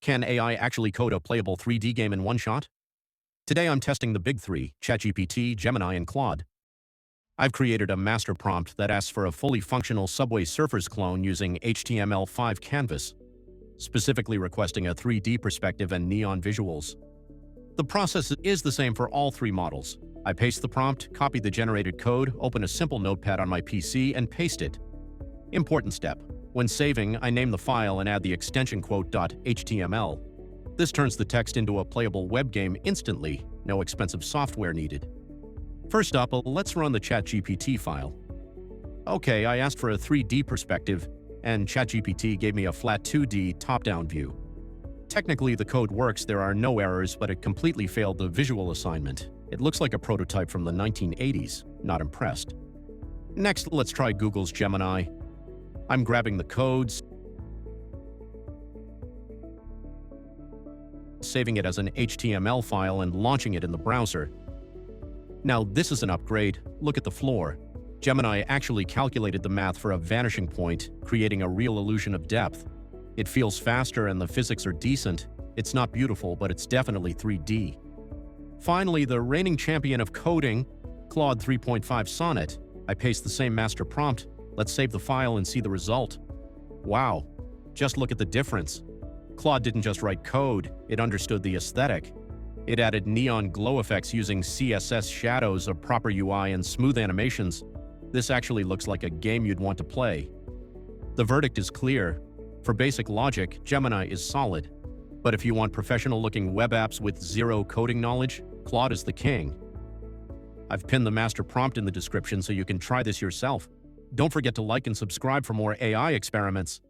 Can AI actually code a playable 3D game in one shot? Today I'm testing the big three, ChatGPT, Gemini, and Claude. I've created a master prompt that asks for a fully functional Subway Surfers clone using HTML5 Canvas, specifically requesting a 3D perspective and neon visuals. The process is the same for all three models. I paste the prompt, copy the generated code, open a simple notepad on my PC, and paste it. Important step. When saving, I name the file and add the extension .html. This turns the text into a playable web game instantly, no expensive software needed. First up, let's run the ChatGPT file. Okay, I asked for a 3D perspective, and ChatGPT gave me a flat 2D top-down view. Technically, the code works, there are no errors, but it completely failed the visual assignment. It looks like a prototype from the 1980s. Not impressed. Next, let's try Google's Gemini. I'm grabbing the codes, saving it as an HTML file and launching it in the browser. Now this is an upgrade. Look at the floor. Gemini actually calculated the math for a vanishing point, creating a real illusion of depth. It feels faster and the physics are decent. It's not beautiful, but it's definitely 3D. Finally, the reigning champion of coding, Claude 3.5 Sonnet. I paste the same master prompt. Let's save the file and see the result. Wow, just look at the difference. Claude didn't just write code, it understood the aesthetic. It added neon glow effects using CSS shadows, a proper UI, and smooth animations. This actually looks like a game you'd want to play. The verdict is clear. For basic logic, Gemini is solid. But if you want professional-looking web apps with zero coding knowledge, Claude is the king. I've pinned the master prompt in the description so you can try this yourself. Don't forget to like and subscribe for more AI experiments.